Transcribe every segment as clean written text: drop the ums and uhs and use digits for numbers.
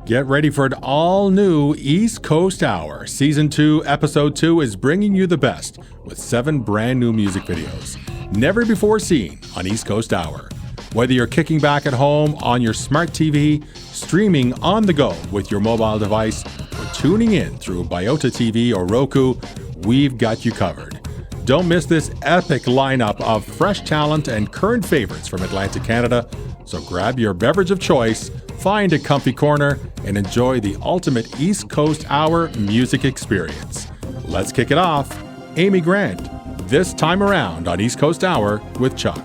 Get ready for an all-new East Coast Hour. Season 2, Episode 2 is bringing you the best with 7 brand new music videos, never before seen on East Coast Hour. Whether you're kicking back at home on your smart TV, streaming on the go with your mobile device, or tuning in through Biota TV or Roku, we've got you covered. Don't miss this epic lineup of fresh talent and current favorites from Atlantic Canada. So grab your beverage of choice, find a comfy corner, and enjoy the ultimate East Coast Hour music experience. Let's kick it off. Amy Grant, This Time Around on East Coast Hour with Chuck.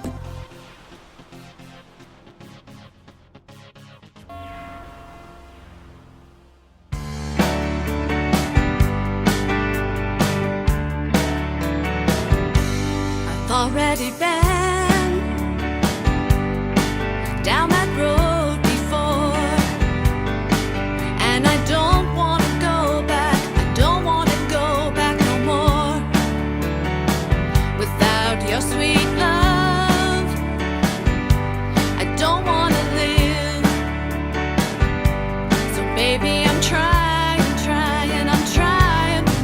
Already been down that road before, and I don't want to go back. I don't want to go back no more. Without your sweet love, I don't want to live. So baby, I'm trying.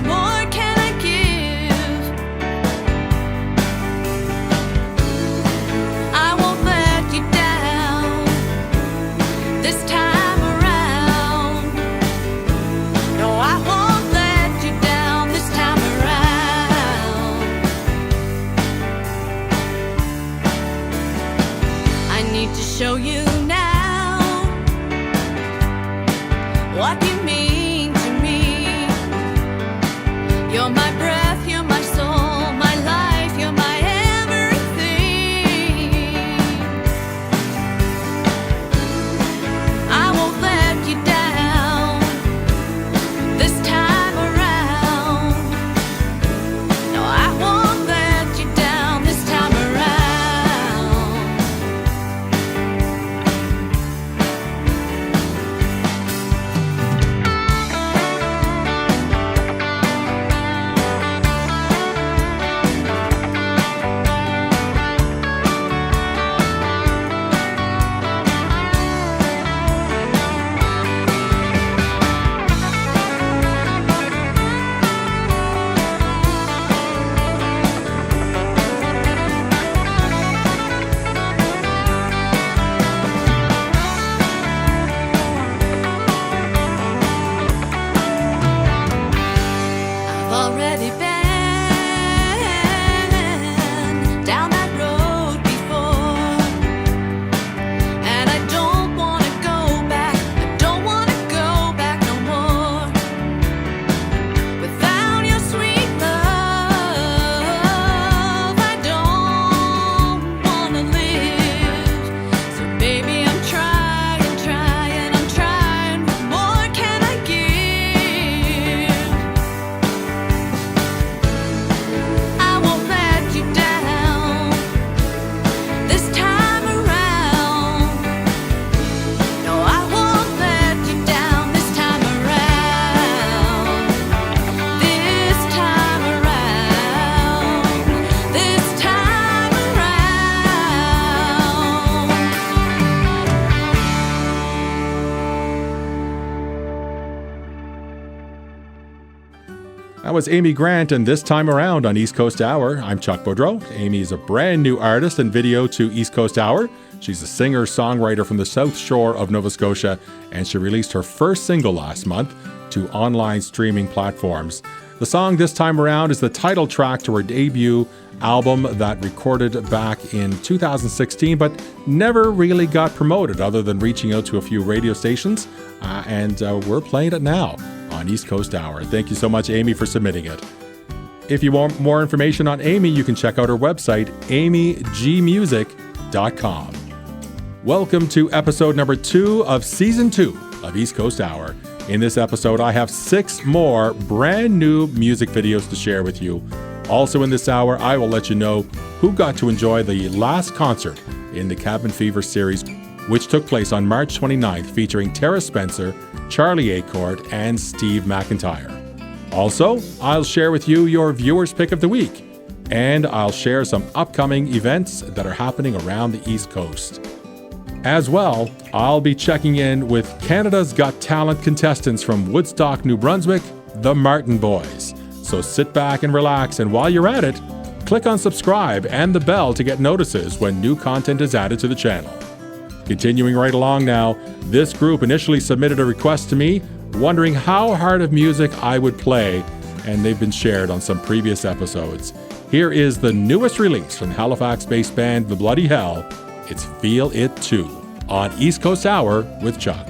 More can I give? I won't let you down this time around. No, I won't let you down this time around. I need to show you now what you mean to me. You're my breath, you're my soul, my life, you're my everything. I won't let you down this time around. No, I won't let you down this time around. I've already been down that road before, and I don't want to go back. I don't want to go back no more. Without your sweet love, I don't want to live. So baby, I'm trying. What more can I give? I won't let you down this time around. No, I won't let you down this time around. This time around. This time around. That was Amy Grant and This Time Around on East Coast Hour. I'm Chuck Boudreau. Amy is a brand new artist and video to East Coast Hour. She's a singer-songwriter from the South Shore of Nova Scotia, and she released her first single last month to online streaming platforms. The song This Time Around is the title track to her debut album that recorded back in 2016, but never really got promoted other than reaching out to a few radio stations, and we're playing it now on East Coast Hour. Thank you so much, Amy, for submitting it. If you want more information on Amy, you can check out her website, amygmusic.com. Welcome to episode number 2 of Season 2 of East Coast Hour. In this episode, I have 6 more brand new music videos to share with you. Also in this hour, I will let you know who got to enjoy the last concert in the Cabin Fever series, which took place on March 29th, featuring Tara Spencer, Charlie Acord, and Steve McIntyre. Also, I'll share with you your viewer's pick of the week, and I'll share some upcoming events that are happening around the East Coast. As well, I'll be checking in with Canada's Got Talent contestants from Woodstock, New Brunswick, the Martin Boys. So sit back and relax, and while you're at it, click on subscribe and the bell to get notices when new content is added to the channel. Continuing right along now, this group initially submitted a request to me, wondering how hard of music I would play, and they've been shared on some previous episodes. Here is the newest release from Halifax-based band The Bloody Hell. It's Feel It Too on East Coast Hour with Chuck.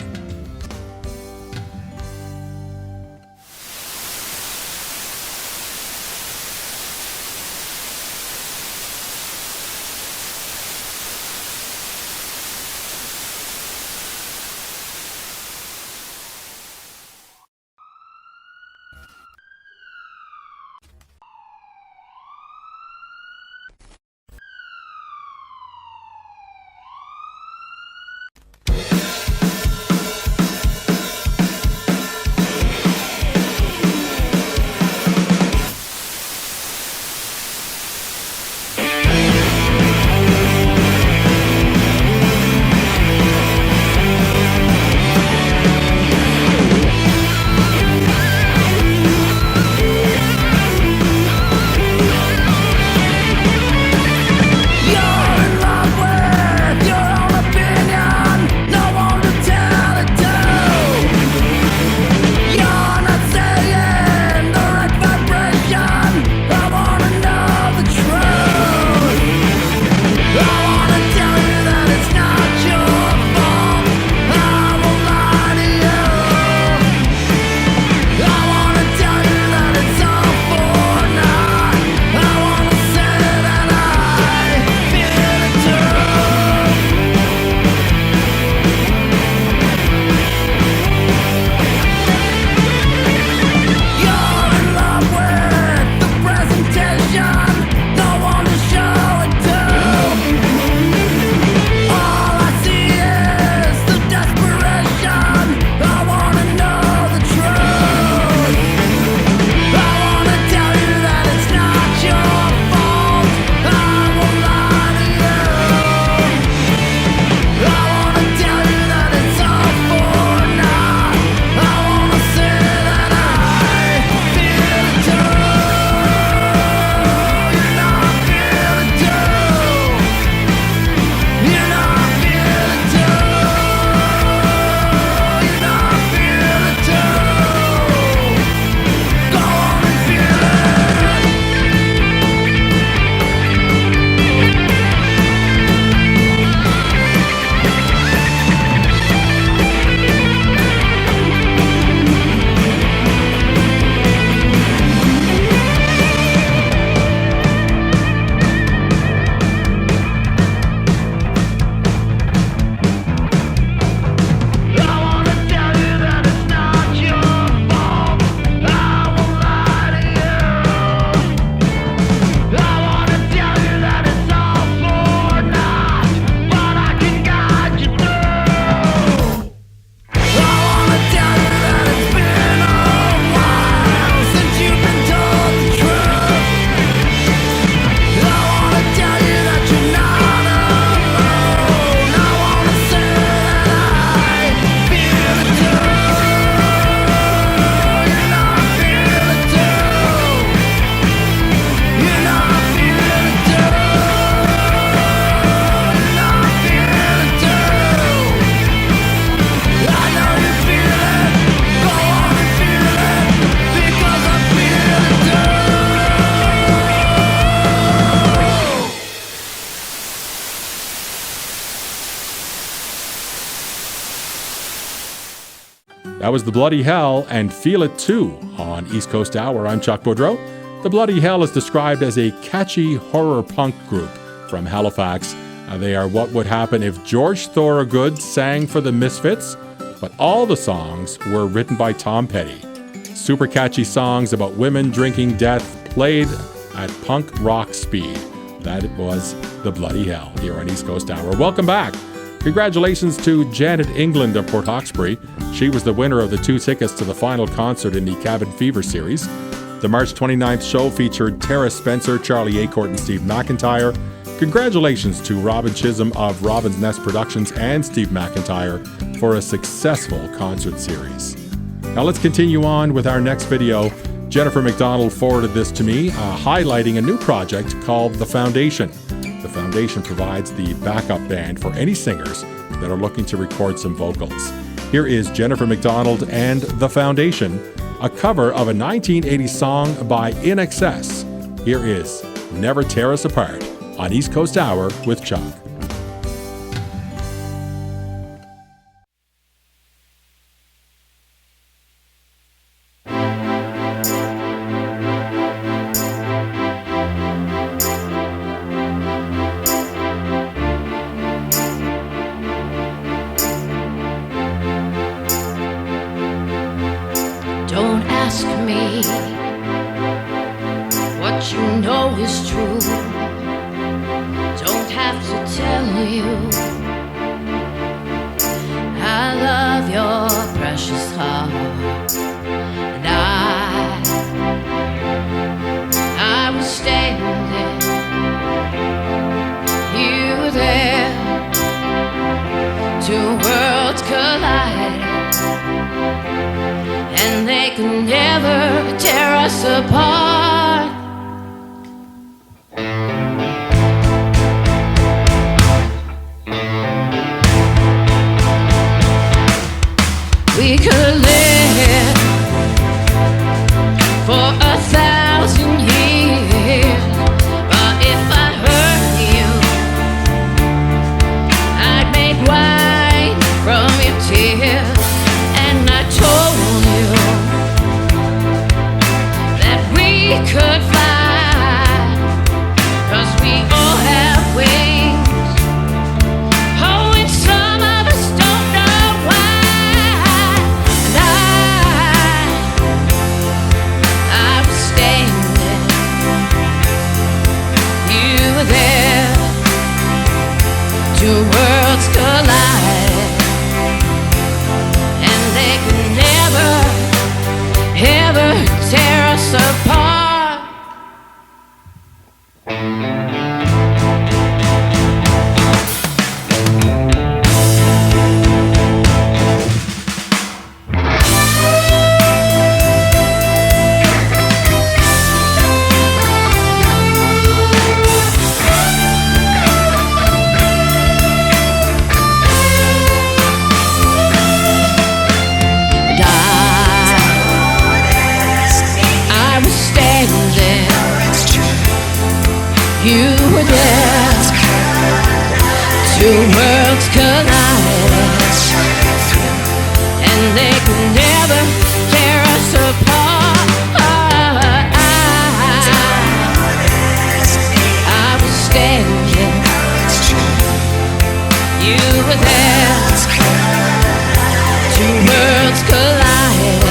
That was The Bloody Hell and Feel It Too on East Coast Hour. I'm Chuck Boudreau. The Bloody Hell is described as a catchy horror punk group from Halifax. They are what would happen if George Thorogood sang for the Misfits, but all the songs were written by Tom Petty. Super catchy songs about women drinking death played at punk rock speed. That was The Bloody Hell here on East Coast Hour. Welcome back. Congratulations to Janet England of Port Hawkesbury. She was the winner of the 2 tickets to the final concert in the Cabin Fever series. The March 29th show featured Tara Spencer, Charlie Acortt, and Steve McIntyre. Congratulations to Robin Chisholm of Robin's Nest Productions and Steve McIntyre for a successful concert series. Now let's continue on with our next video. Jennifer McDonald forwarded this to me, highlighting a new project called The Foundation. The Foundation provides the backup band for any singers that are looking to record some vocals. Here is Jennifer McDonald and The Foundation, a cover of a 1980 song by In Excess. Here is Never Tear Us Apart on East Coast Hour with Chuck. Don't ask me what you know is true. Don't have to tell you I love your precious heart. And I was standing, you were there. Two worlds collided, and they could never tear us apart. We could live for 1,000 years, but if I hurt you, I'd make wine from your tears. And I told you that we could fly, 'cause we all have wings. Oh, and some of us don't know why. And I was standing, you were there. Two worlds collided, and they could never, ever tear us apart. You were there. Two worlds collided, and they could never tear us apart. I was standing, you were there. Two worlds collided,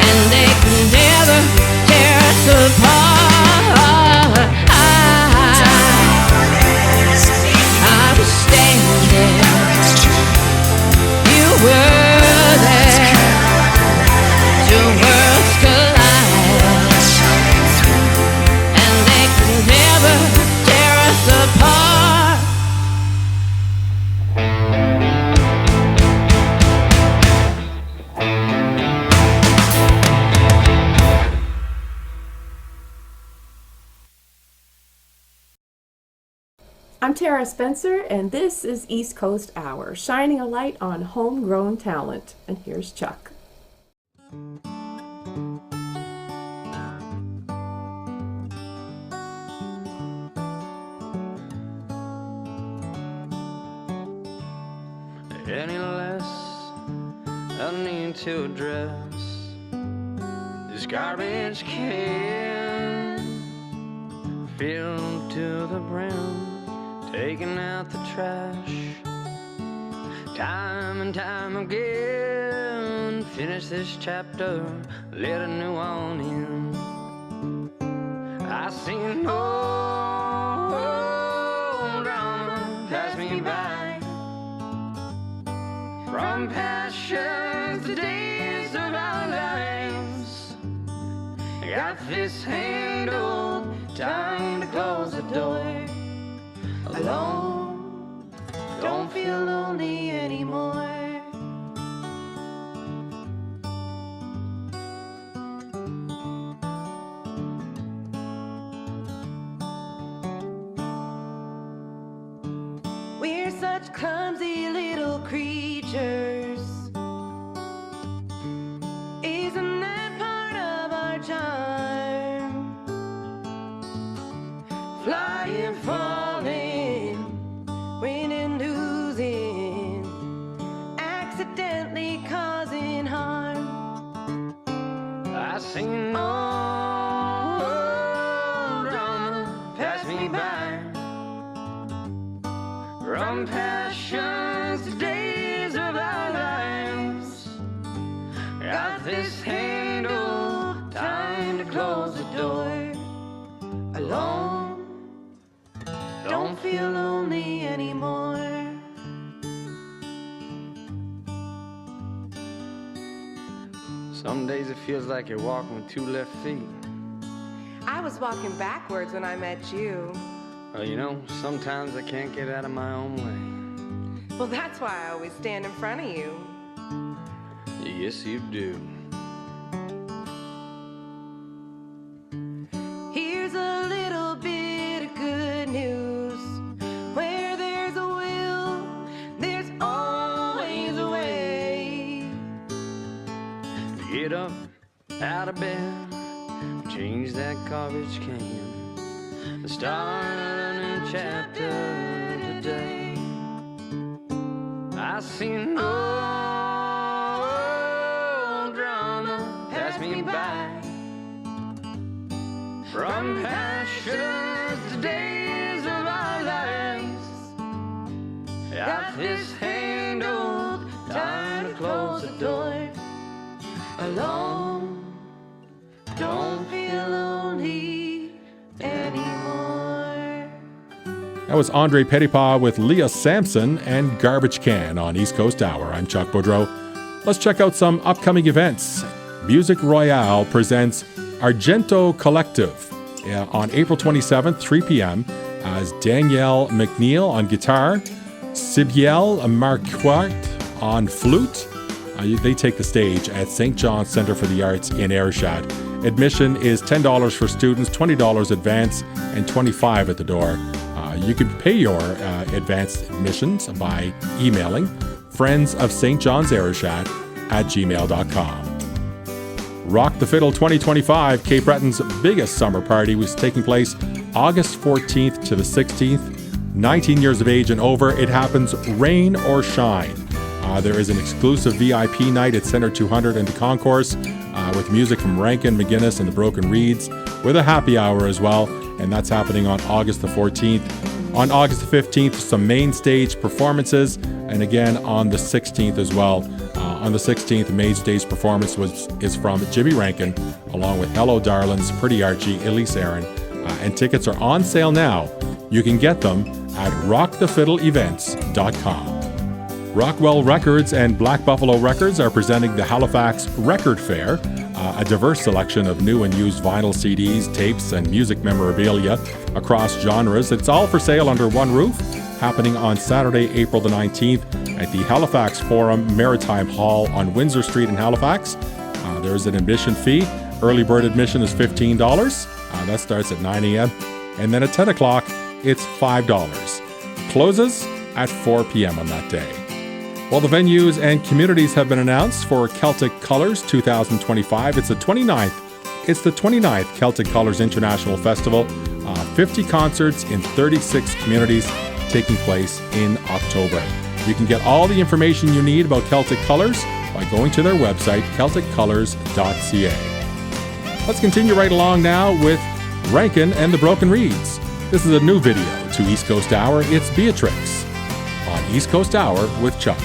and they could never tear us apart. I'm Tara Spencer, and this is East Coast Hour, shining a light on homegrown talent. And here's Chuck. Any less I need to address this garbage can filled to the brim, taking out the trash time and time again. Finish this chapter, let a new one in. I see no drama pass me by, from passions to days of our lives. Got this handled, time to close the door. Alone, don't feel lonely anymore. We're such clumsy little creatures. Isn't that part of our charm? Flying, falling, winning, losing, accidentally causing harm. I seen old drama pass me by, from passions to days of our lives. Got this handled, time to close the door. Alone, don't feel lonely anymore. Some days it feels like you're walking with two left feet. I was walking backwards when I met you. Well, you know, sometimes I can't get out of my own way. Well, that's why I always stand in front of you. Yes, you do. Here's a little bit of good news. Where there's a will, there's always a way. Get up out of bed, change that garbage can, start a new chapter today. I seen old drama pass me by, from passions to days of our lives. Got this handled, time to close the door. Alone, don't feel lonely anymore. That was Andre Petitpas with Leah Sampson and Garbage Can on East Coast Hour. I'm Chuck Boudreau. Let's check out some upcoming events. Music Royale presents Argento Collective on April 27th, 3 p.m. as Danielle McNeil on guitar, Sibylle Marquardt on flute. They take the stage at St. John's Centre for the Arts in Ayrshire. Admission is $10 for students, $20 advance, and $25 at the door. You can pay your advanced admissions by emailing friendsofstjohnsayrshire@gmail.com. Rock the Fiddle 2025, Cape Breton's biggest summer party, was taking place August 14th to the 16th. 19 years of age and over, it happens rain or shine. There is an exclusive VIP night at Centre 200 and the Concourse with music from Rankin, McGuinness, and the Broken Reeds, with a happy hour as well, and that's happening on August the 14th. On August the 15th, some main stage performances, and again on the 16th as well. On the 16th, the main stage performance is from Jimmy Rankin, along with Hello Darlings, Pretty Archie, Elise Aaron, and tickets are on sale now. You can get them at rockthefiddleevents.com. Rockwell Records and Black Buffalo Records are presenting the Halifax Record Fair, a diverse selection of new and used vinyl CDs, tapes, and music memorabilia across genres. It's all for sale under one roof, happening on Saturday, April the 19th at the Halifax Forum Maritime Hall on Windsor Street in Halifax. There is an admission fee. Early bird admission is $15. That starts at 9 a.m. And then at 10 o'clock, it's $5. Closes at 4 p.m. on that day. Well, the venues and communities have been announced for Celtic Colours 2025. It's the 29th Celtic Colours International Festival. 50 concerts in 36 communities taking place in October. You can get all the information you need about Celtic Colours by going to their website, celticcolors.ca. Let's continue right along now with Rankin and the Broken Reeds. This is a new video to East Coast Hour. It's Beatrix on East Coast Hour with Chuck.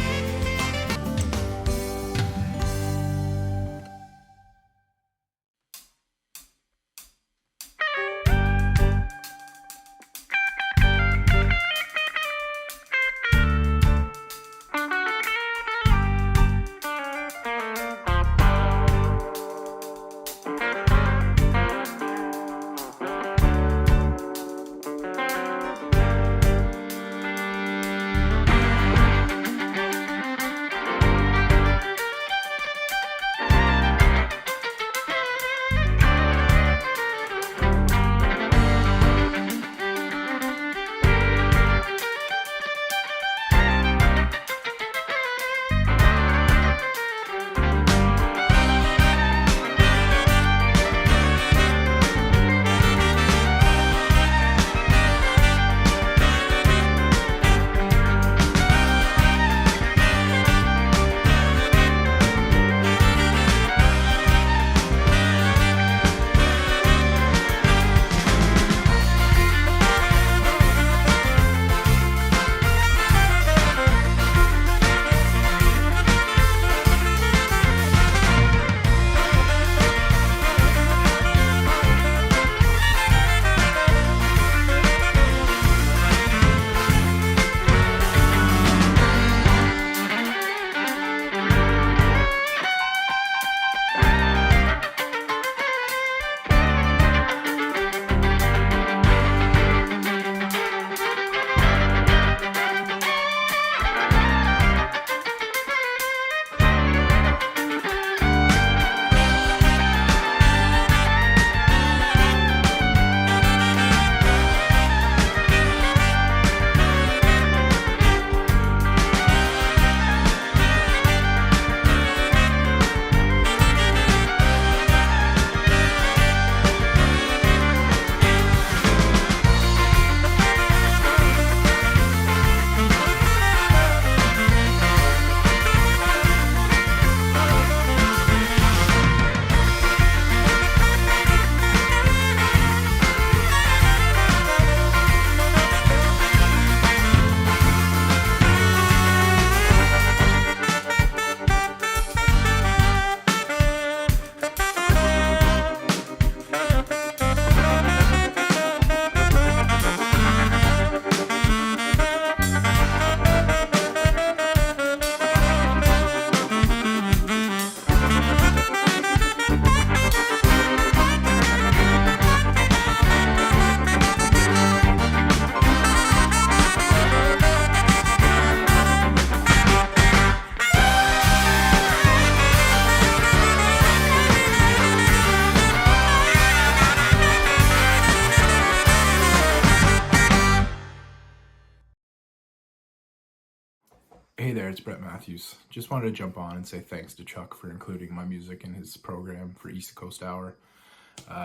there, it's Brett Matthews. Just wanted to jump on and say thanks to Chuck for including my music in his program for East Coast Hour.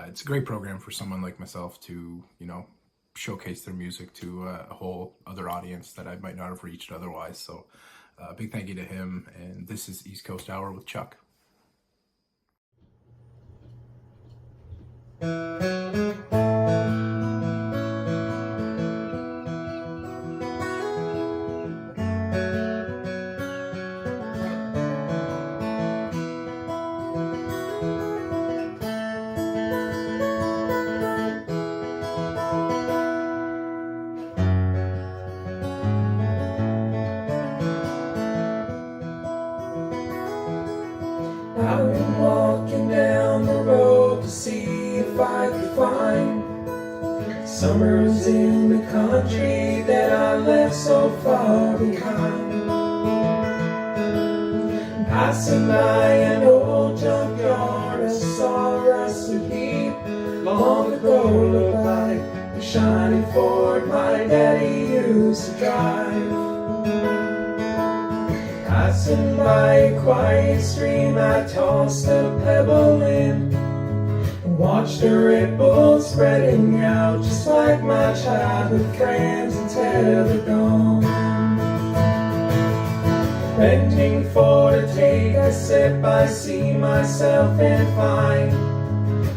It's a great program for someone like myself to, showcase their music to a whole other audience that I might not have reached otherwise. So big thank you to him. And this is East Coast Hour with Chuck. I've been walking down the road to see if I could find summers in the country that I left so far behind. Passing by an old junkyard, I saw a rusted heap long ago look like the shiny Ford my daddy used to drive. Passing by a quiet stream, I tossed a pebble in and watched the ripples spreading out just like my childhood friends until they're gone. Bending for to take a sip, I see myself and find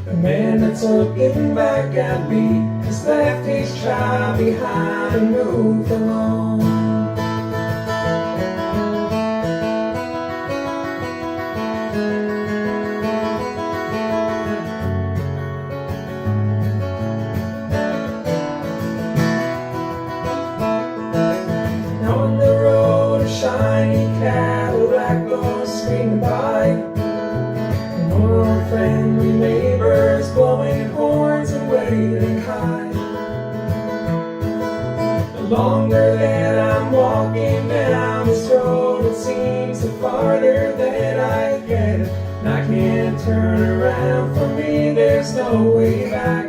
the man that's looking back at me has left his child behind and moved along. Shiny Cadillac goes screaming by, and more friendly neighbors blowing horns and waving high. The longer that I'm walking down this road, it seems the farther that I get, and I can't turn around. For me, there's no way back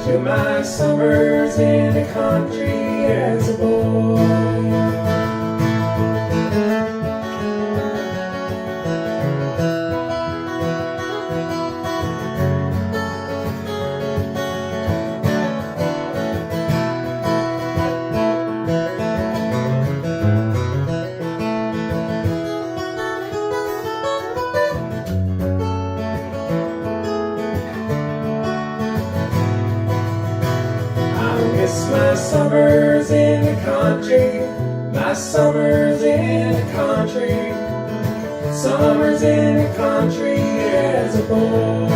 to my summers in the country as a boy. My summers in the country, my summers in the country, summers in the country as a boy.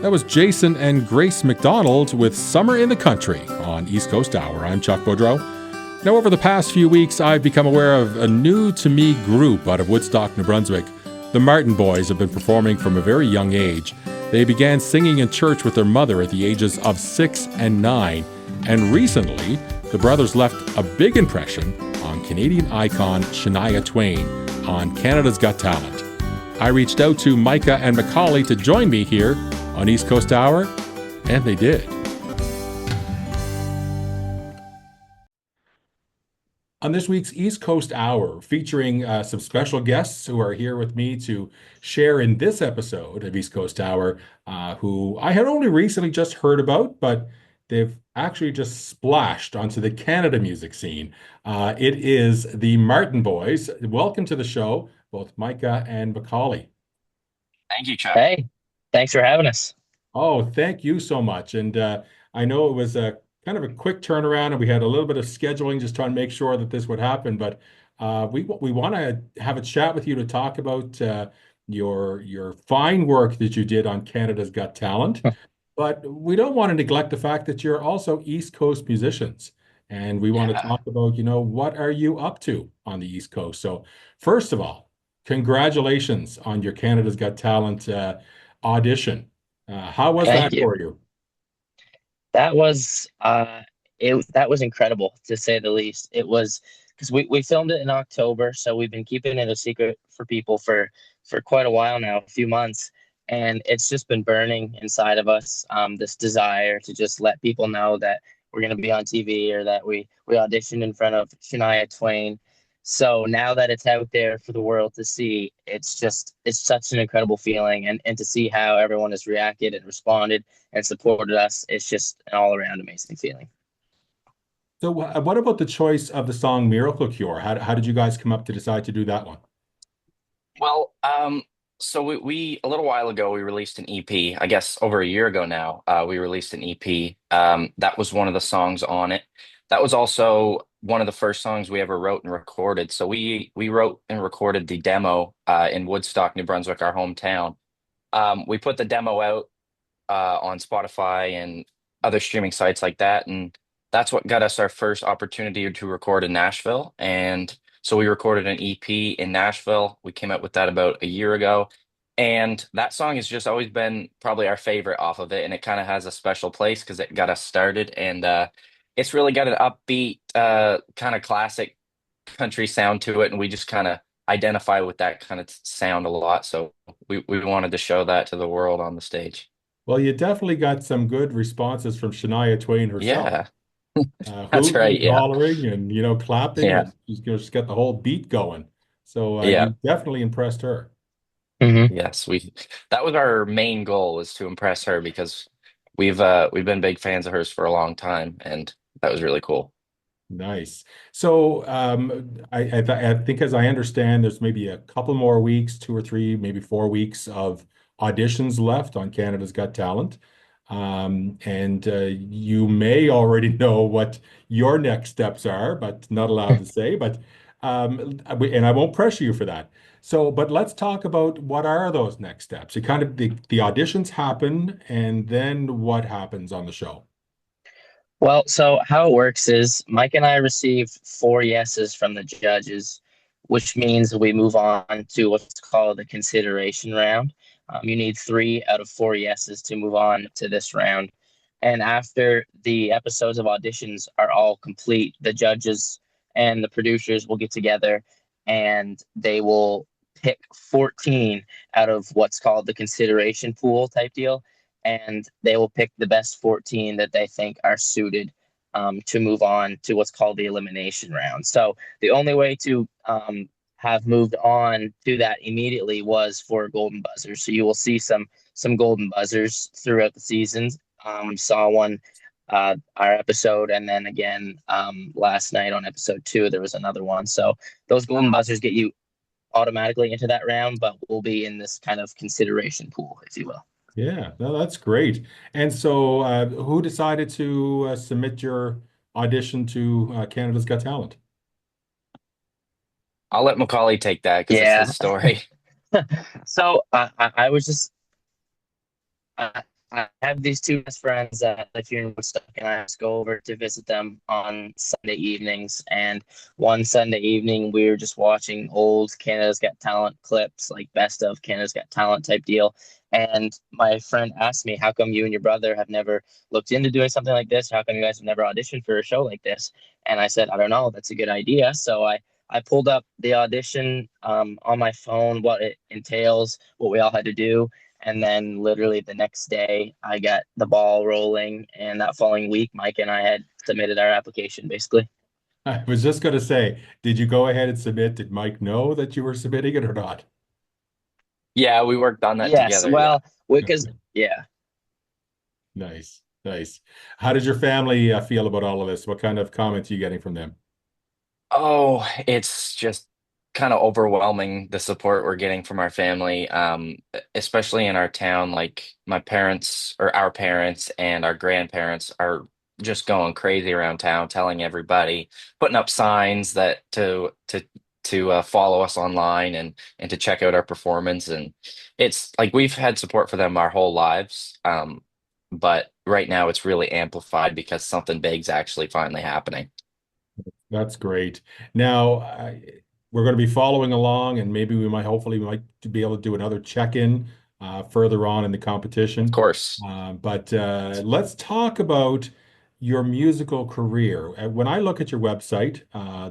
That was Jason and Grace McDonald with Summer in the Country on East Coast Hour. I'm Chuck Boudreau. Now, over the past few weeks, I've become aware of a new-to-me group out of Woodstock, New Brunswick. The Martin Boys have been performing from a very young age. They began singing in church with their mother at the ages of 6 and 9, and recently, the brothers left a big impression on Canadian icon Shania Twain on Canada's Got Talent. I reached out to Micah and Macaulay to join me here on East Coast Hour, and they did. On this week's East Coast Hour, featuring some special guests who are here with me to share in this episode of East Coast Hour, who I had only recently just heard about, but they've actually just splashed onto the Canada music scene. It is the Martin Boys. Welcome to the show, both Micah and Macaulay. Thank you, Chuck. Hey, thanks for having us. Oh, thank you so much. And I know it was a kind of a quick turnaround, and we had a little bit of scheduling just trying to make sure that this would happen. But we want to have a chat with you to talk about your fine work that you did on Canada's Got Talent. But we don't want to neglect the fact that you're also East Coast musicians, and we want to talk about, what are you up to on the East Coast? So first of all, congratulations on your Canada's Got Talent audition. How was Thank that you. for you? That was that was incredible, to say the least. It was because we filmed it in October, so we've been keeping it a secret for people for quite a while now, a few months. and it's just been burning inside of us, this desire to just let people know that we're going to be on TV, or that we auditioned in front of Shania Twain. So now that it's out there for the world to see, it's such an incredible feeling, and to see how everyone has reacted and responded and supported us, it's just an all around amazing feeling. So, what about the choice of the song Miracle Cure? How did you guys come up to decide to do that one? Well, so we a little while ago we released an EP. I guess over a year ago now, we released an EP. That was one of the songs on it. That was also one of the first songs we ever wrote and recorded. So we wrote and recorded the demo in Woodstock, New Brunswick, our hometown. We put the demo out on Spotify and other streaming sites like that. And that's what got us our first opportunity to record in Nashville. And so we recorded an EP in Nashville. We came out with that about a year ago. And that song has just always been probably our favorite off of it. And it kind of has a special place because it got us started. And it's really got an upbeat, kind of classic country sound to it. And we just kind of identify with that kind of sound a lot. So we wanted to show that to the world on the stage. Well, you definitely got some good responses from Shania Twain herself, Yeah, that's hooting right. and Yeah. hollering and clapping, Yeah. and she's got the whole beat going. So Yeah. you definitely impressed her. Hmm. Yes. That was our main goal, is to impress her because we've been big fans of hers for a long time, and that was really cool. Nice. So I think, as I understand, there's maybe a couple more weeks, 2 or 3, maybe 4 weeks of auditions left on Canada's Got Talent. And you may already know what your next steps are, but not allowed to say. But and I won't pressure you for that. So, but let's talk about what are those next steps. It kind of the auditions happen, and then what happens on the show? Well, so how it works is Mike and I receive 4 yeses from the judges, which means we move on to what's called the consideration round. You need 3 out of 4 yeses to move on to this round. And after the episodes of auditions are all complete, the judges and the producers will get together and they will pick 14 out of what's called the consideration pool type deal, and they will pick the best 14 that they think are suited to move on to what's called the elimination round. So the only way to have moved on to that immediately was for golden buzzers. So you will see some golden buzzers throughout the seasons. Saw one our episode, and then again last night on episode 2 there was another one. So those golden buzzers get you automatically into that round, but we'll be in this kind of consideration pool, if you will. Yeah, no, that's great. And so, who decided to submit your audition to Canada's Got Talent? I'll let Macaulay take that because it's Yeah. his story. So I was just I have these two best friends that live here in Woodstock, and I just go over to visit them on Sunday evenings. And one Sunday evening, we were just watching old Canada's Got Talent clips, like best of Canada's Got Talent type deal. And my friend asked me, "How come you and your brother have never looked into doing something like this? How come you guys have never auditioned for a show like this?" And I said, "I don't know. That's a good idea." So I pulled up the audition on my phone, what it entails, what we all had to do. And then literally the next day, I got the ball rolling. And that following week, Mike and I had submitted our application, basically. I was just going to say, did you go ahead and submit? Did Mike know that you were submitting it or not? Yeah, we worked on that Yes, together. Yeah. well, because, yeah. Nice, nice. How does your family feel about all of this? What kind of comments are you getting from them? Oh, it's just kind of overwhelming, the support we're getting from our family, especially in our town. Like my parents or our parents and our grandparents are just going crazy around town, telling everybody, putting up signs that to follow us online and to check out our performance. And it's like we've had support for them our whole lives, but right now it's really amplified because something big's actually finally happening. That's great. Now, we're going to be following along, and maybe hopefully, we might be able to do another check-in further on in the Of competition. course. But let's talk about your musical career. When I look at your website,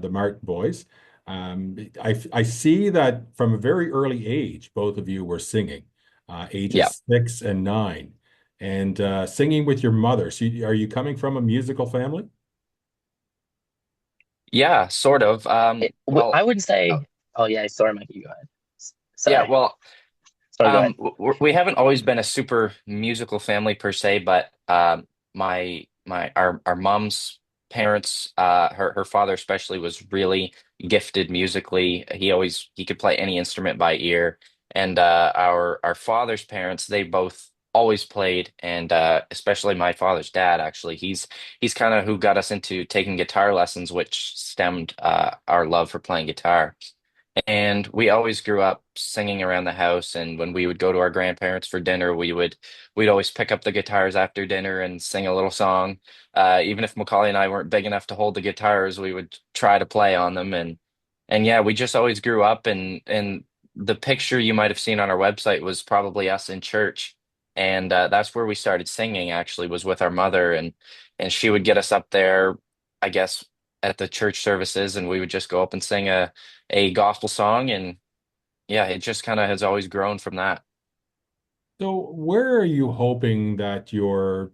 the Martin Boys, I see that from a very early age, both of you were singing. Yeah. ages 6 and 9, and singing with your mother. So, are you coming from a musical family? Yeah, sort of. I wouldn't Uh, say. Oh yeah, sorry, Mikey. You go ahead. yeah, Sorry. well, Sorry. Go ahead. we haven't always been a super musical family per se, but our mom's parents, her father especially, was really gifted musically. He could play any instrument by ear, and our father's parents, they both always played, and especially my father's dad, actually, he's kind of who got us into taking guitar lessons, which stemmed our love for playing guitar. And we always grew up singing around the house. And when we would go to our grandparents for dinner, we'd always pick up the guitars after dinner and sing a little song. Even if Macaulay and I weren't big enough to hold the guitars, we would try to play on them. And yeah, we just always grew up. And the picture you might have seen on our website was probably us in church. And that's where we started singing, actually, was with our mother. And she would get us up there, I guess, at the church services, and we would just go up and sing a gospel song. And yeah, it just kind of has always grown from that. So, where are you hoping that your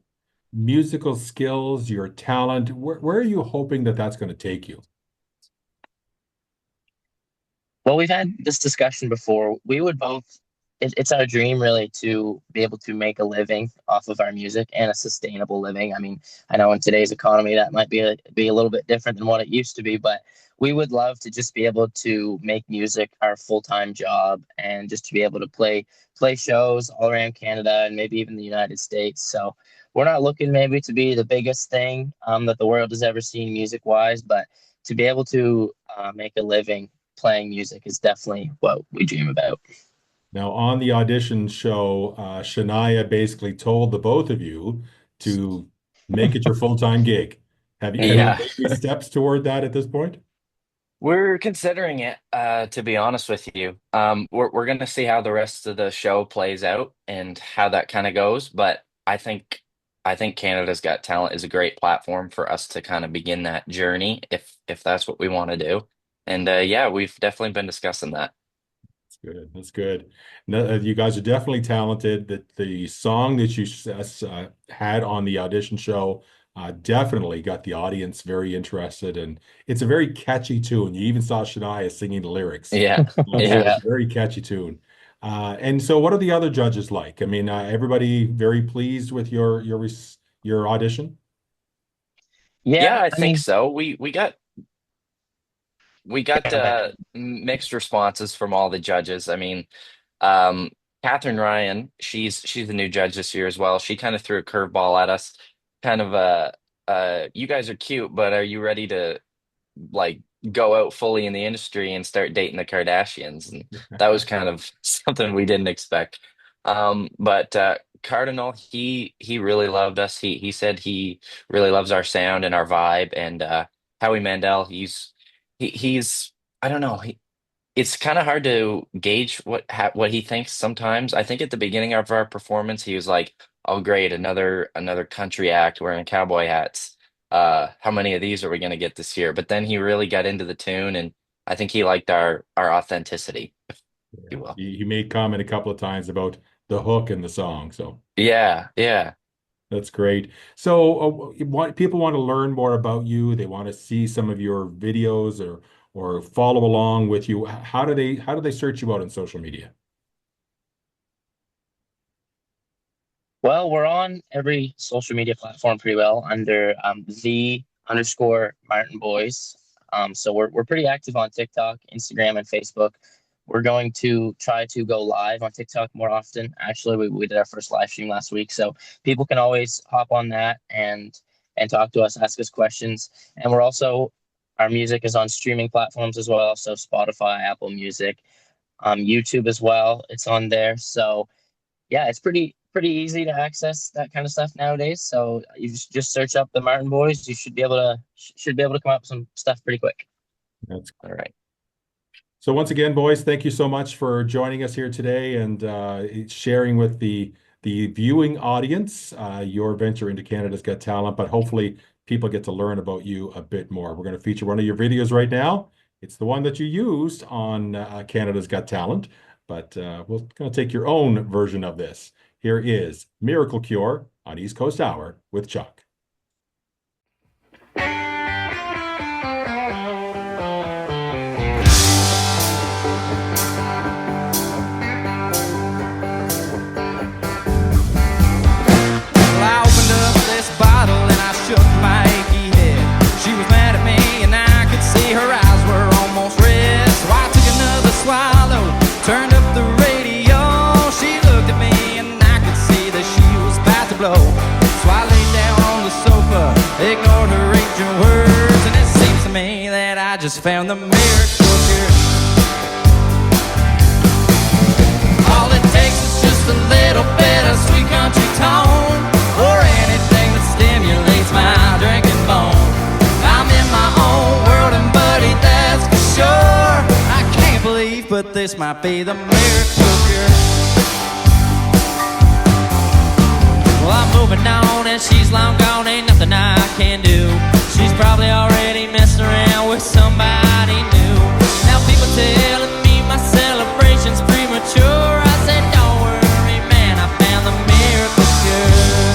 musical skills, your talent, where are you hoping that that's going to take you? Well, we've had this discussion before. We would both, it's our dream really to be able to make a living off of our music and a sustainable living. I mean, I know in today's economy that might be a little bit different than what it used to be, but we would love to just be able to make music our full-time job and just to be able to play shows all around Canada and maybe even the United States. So we're not looking maybe to be the biggest thing that the world has ever seen music-wise, but to be able to make a living playing music is definitely what we dream about. Now, on the audition show, Shania basically told the both of you to make it your full-time gig. Have you Yeah, made any steps toward that at this point? we're considering it, to be honest with you. We're gonna see how the rest of the show plays out and how that kind of goes. But I think Canada's Got Talent is a great platform for us to kind of begin that journey if that's what we want to do. And yeah, we've definitely been discussing that. That's good. That's good. No, you guys are definitely talented. The song that you had on the audition show definitely got the audience very interested, and it's a very catchy tune. You even saw Shania singing the lyrics. Yeah, So yeah. it's a very catchy tune. And so, what are the other judges like? I mean, everybody very pleased with your audition? Yeah, Yeah, I I think mean, so. We got mixed responses from all the judges. I mean, um, Catherine Ryan, she's the new judge this year as well. She kind of threw a curveball at us, kind of you guys are cute, but are you ready to like go out fully in the industry and start dating the Kardashians? And that was kind of something we didn't expect. But Cardinal, he really loved us. He said he really loves our sound and our vibe. And Howie Mandel, he's I don't know. It's kind of hard to gauge what he thinks sometimes. I think at the beginning of our performance, he was like, "Oh, great, another country act wearing cowboy hats. How many of these are we going to get this year?" But then he really got into the tune, and I think he liked our authenticity, if you will. He made comment a couple of times about the hook in the song, so Yeah, yeah. that's great. So, people want to learn more about you. They want to see some of your videos or follow along with you. How do they search you out on social media? well, we're on every social media platform pretty well under the underscore Martin Boys. So we're pretty active on TikTok, Instagram, and Facebook. We're going to try to go live on TikTok more often. Actually, we did our first live stream last week, so people can always hop on that and talk to us, ask us questions. And we're also our music is on streaming platforms as well, so Spotify, Apple Music, YouTube as well. It's on there. So yeah, it's pretty easy to access that kind of stuff nowadays. So you just search up the Martin Boys. You should be able to come up with some stuff pretty quick. That's All right. So once again, boys, thank you so much for joining us here today and sharing with the viewing audience your venture into Canada's Got Talent. But hopefully, people get to learn about you a bit more. We're going to feature one of your videos right now. It's the one that you used on Canada's Got Talent. but we're going to take your own version of this. Here is Miracle Cure on East Coast Hour with Chuck. I opened up this bottle and I shook my achy head. She was mad at me and I could see her eyes were almost red. So I took another swallow, turned up the radio. She looked at me and I could see that she was about to blow. So I laid down on the sofa, ignored her raging words, and it seems to me that I just found the miracle cure. All it takes is just a little bit of sweet country tone, or anything that stimulates my drinking bone. I'm in my own world and buddy, that's for sure. I can't believe, but this might be the miracle cure. Well, I'm moving on and she's long gone, ain't nothing I can do. She's probably already messing around with somebody new. Now people telling me my celebration's premature. I said, don't worry, man, I found the miracle cure.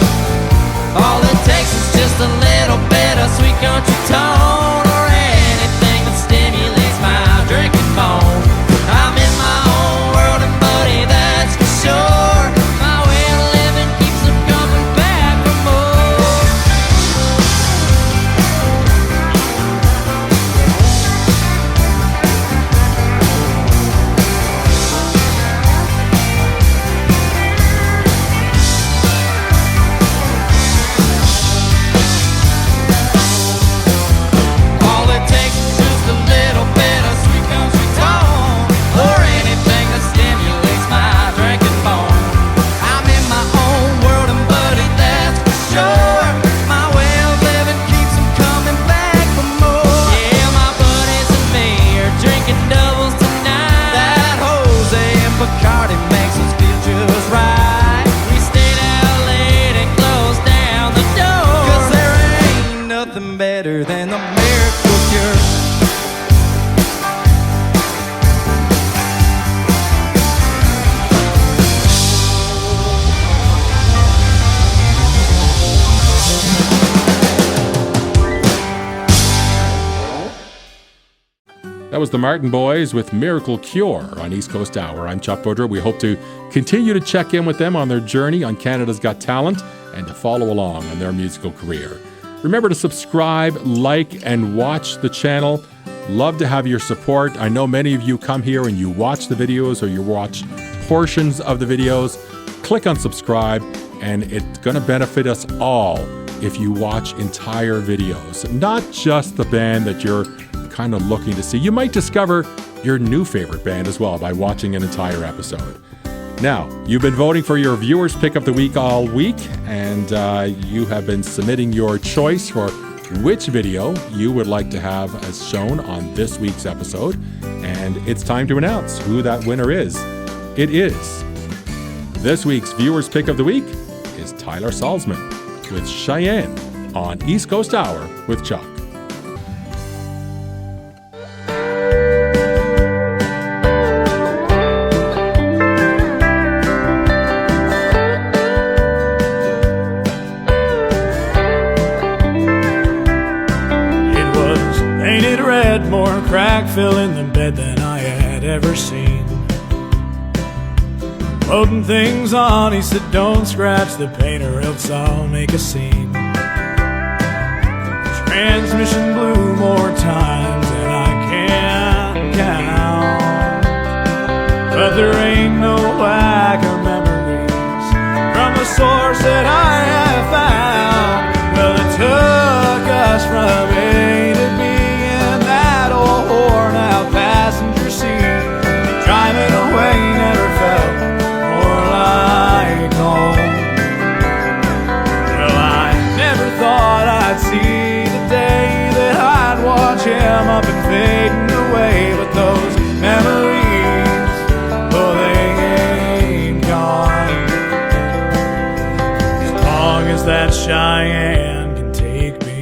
All it takes is just a little bit of sweet country tone, or anything that stimulates my drinking bone. I'm in my own world and buddy, that's for sure. My way of living keeps them coming back for more. All it takes is just a little bit of sweet country tone, or anything that stimulates my drinking bone. I'm in my own world and buddy, that's for sure. My way of living keeps them coming back for more. Yeah, my buddies and me are drinking doubles tonight. That Jose and Bacardi makes us feel just right. We stayed out late and closed down the door, 'cause there ain't nothing better than the miracle cure. That was the Martin Boys with Miracle Cure on East Coast Hour. I'm Chuck Boudreau. We hope to continue to check in with them on their journey on Canada's Got Talent and to follow along on their musical career. Remember to subscribe, like, and watch the channel. Love to have your support. I know many of you come here and you watch the videos or you watch portions of the videos. Click on subscribe, and it's going to benefit us all if you watch entire videos, not just the band that you're kind of looking to see. You might discover your new favorite band as well by watching an entire episode. Now, you've been voting for your Viewers Pick of the Week all week, and you have been submitting your choice for which video you would like to have as shown on this week's episode. And it's time to announce who that winner is. It is. This week's Viewers Pick of the Week is Tyler Salzman with Cheyenne on East Coast Hour with Chuck. More crack filling the bed than I had ever seen. Loading things on, he said, don't scratch the paint or else I'll make a scene. Transmission blew more times than I can count, but there ain't no lack of memories from the source that I have found. Well, it took us from A to B, worn out passenger seat, driving away never felt more like home. Well, I never thought I'd see the day that I'd watch him up and fading away, but those memories, oh, they ain't gone. As long as that Cheyenne can take me.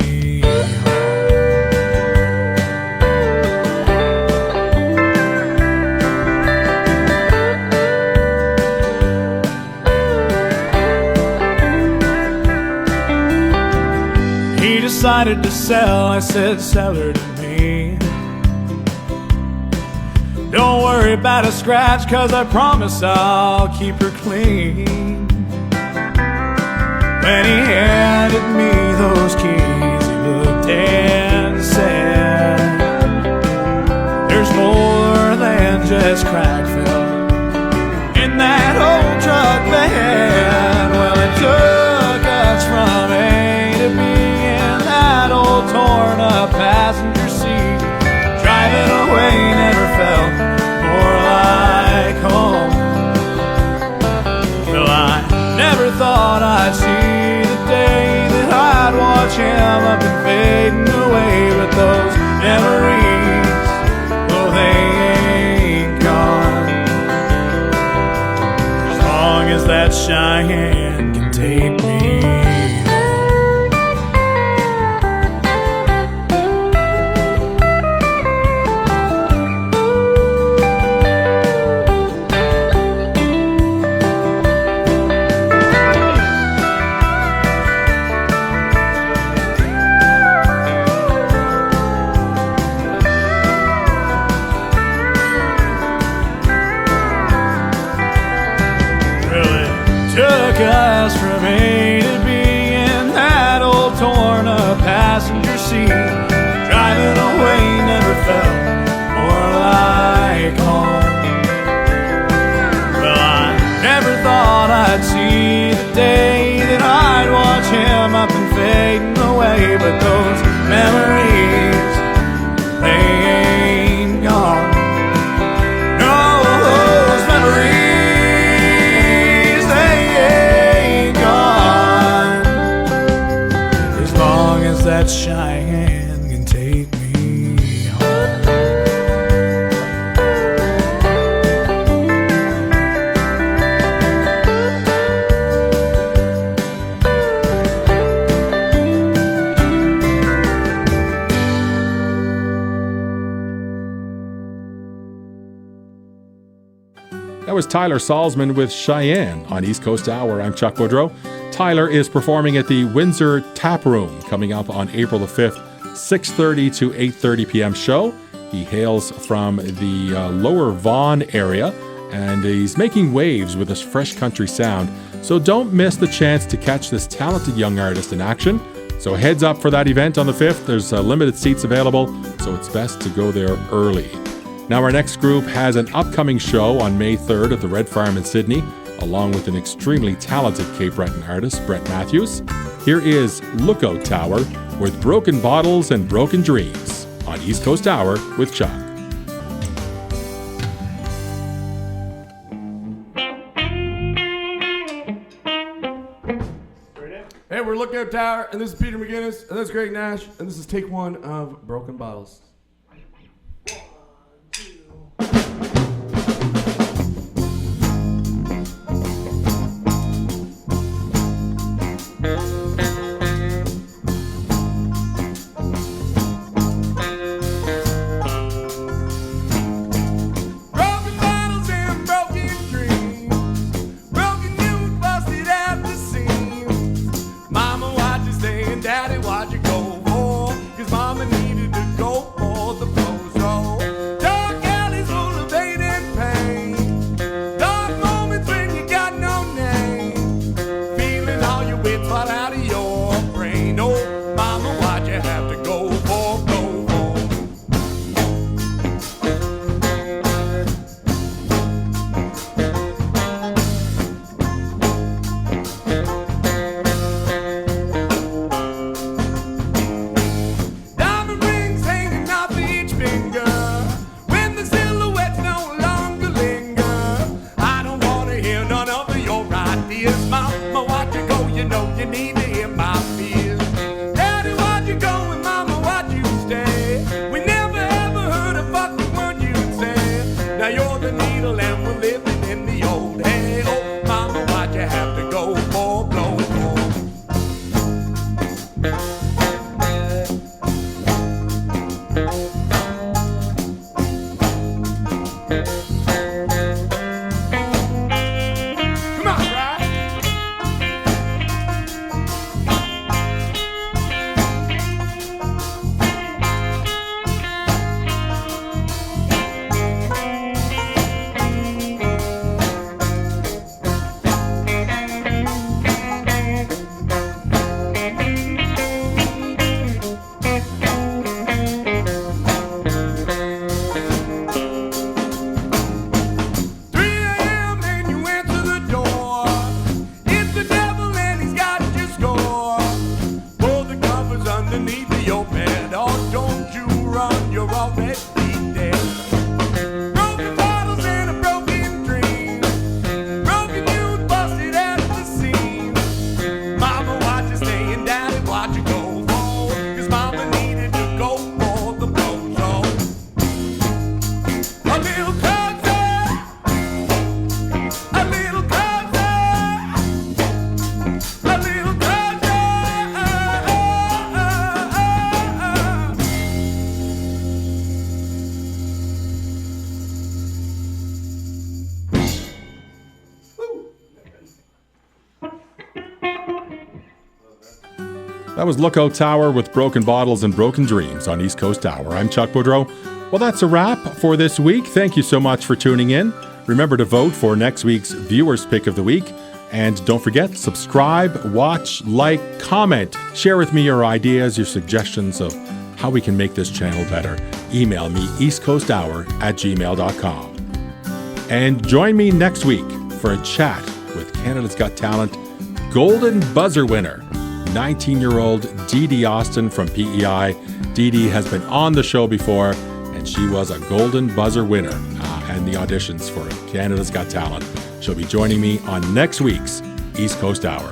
decided to sell, I said, sell her to me. Don't worry about a scratch, 'cause I promise I'll keep her clean. When he handed me those keys, he looked and said, there's more than just crack fill in that old truck bed. Well, it took us from A to B in that old torn up passenger seat. Driving away never felt more like home. Well, I never thought I'd see the day that I'd watch him up and fading away. But those memories, oh, they ain't gone. As long as that Cheyenne can take me. Took us from A to B in that old torn up passenger seat. Driving away never felt more like home. Well, I never thought I'd see the day that I'd watch him up and fading away. But those memories, they ain't gone. No, those memories, that Cheyenne can take me home. That was Tyler Salzman with Cheyenne on East Coast Hour. I'm Chuck Woodrow. Tyler is performing at the Windsor Tap Room coming up on April the 5th, 6:30 to 8:30 p.m. show. He hails from the Lower Vaughan area, and he's making waves with his fresh country sound. So don't miss the chance to catch this talented young artist in action. So heads up for that event on the 5th. There's limited seats available, so it's best to go there early. Now our next group has an upcoming show on May 3rd at the Red Farm in Sydney, along with an extremely talented Cape Breton artist, Brett Matthews. Here is Lookout Tower with Broken Bottles and Broken Dreams on East Coast Hour with Chuck. Hey, we're Lookout Tower, and this is Peter McGinnis, and this is Greg Nash, and this is take one of Broken Bottles. Mama, why'd you stay and Daddy, why'd you go for? 'Cause Mama needed to go for your bed. Oh, don't you run, you're already dead. Broken bottles and a broken dream. Broken news busted at the seams. Mama, watch you stay and daddy, watch you go home. 'Cause mama needed to go for the blow show. A little cousin, a little cousin, a little cousin. That was Lookout Tower with Broken Bottles and Broken Dreams on East Coast Hour. I'm Chuck Boudreau. Well, that's a wrap for this week. Thank you so much for tuning in. Remember to vote for next week's Viewers Pick of the Week. And don't forget, subscribe, watch, like, comment. Share with me your ideas, your suggestions of how we can make this channel better. Email me eastcoasthour@gmail.com. And join me next week for a chat with Canada's Got Talent Golden Buzzer winner, 19-year-old Dee Dee Austin from PEI. Dee Dee has been on the show before, and she was a Golden Buzzer winner and the auditions for Canada's Got Talent. She'll be joining me on next week's East Coast Hour.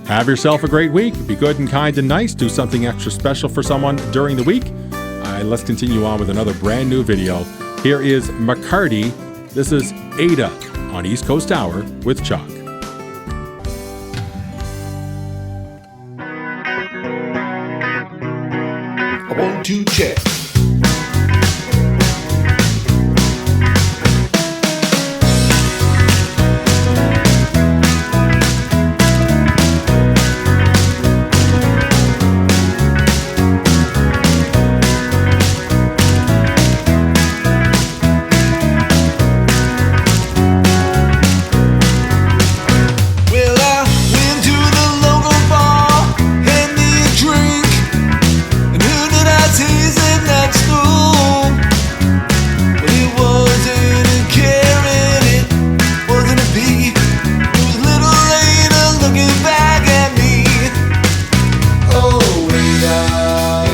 Have yourself a great week. Be good and kind and nice. Do something extra special for someone during the week. Let's continue on with another brand new video. Here is McCarty. This is Ada on East Coast Hour with Chuck. I want to check. Well, I went to the local bar, had me a drink, and who did I see sitting next to? Well, it wasn't a carrot, it wasn't a pea. It was little Ada looking back at me. Oh, Ada,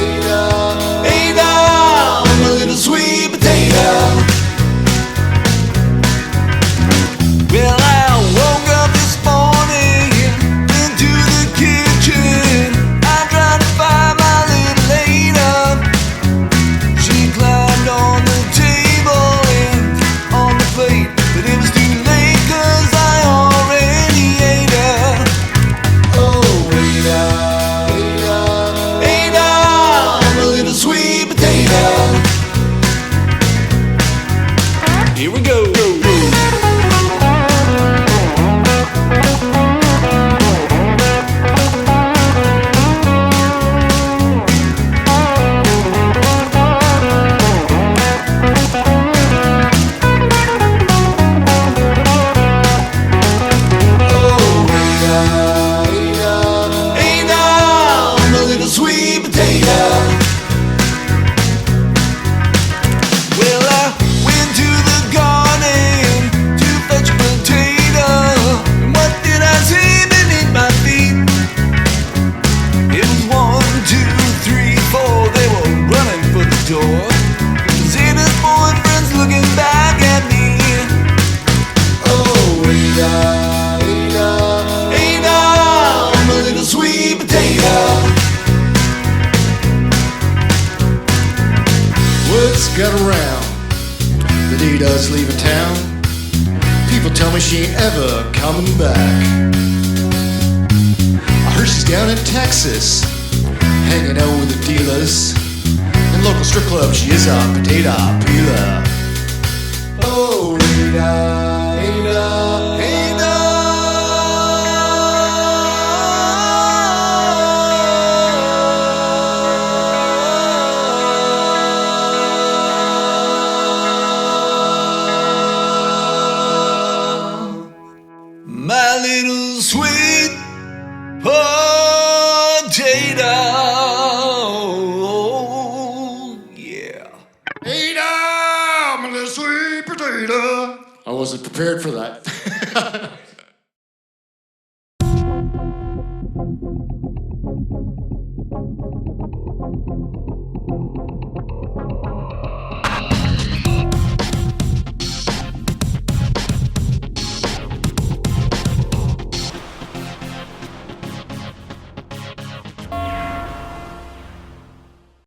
Ada, Ada, I'm a little sweet potato. Well, I woke up this morning, into the kitchen. I tried to find my little Ada. She climbed on the table and on the plate, but it was too late 'cause I already ate her. Oh, Ada, Ada, Ada, I'm a little sweet potato. Here we go. I'm a little sweet potato. Well, I went to the garden to fetch a potato. And what did I see beneath my feet? It was 1, 2, 3, 4. They were running for the door. Zeta's boyfriend's looking back at me. Oh, Ada, Ada, Ada, I'm a little sweet potato. Word's got around that Ada's leaving town. People tell me she ain't ever coming back. I heard she's down in Texas, hanging out with the dealers. In local strip club, she is a potato peeler. Oh, Ada, Ada, Ada. My little sweet potato. Yeah. Ada, I'm a little sweet potato. I wasn't prepared for that.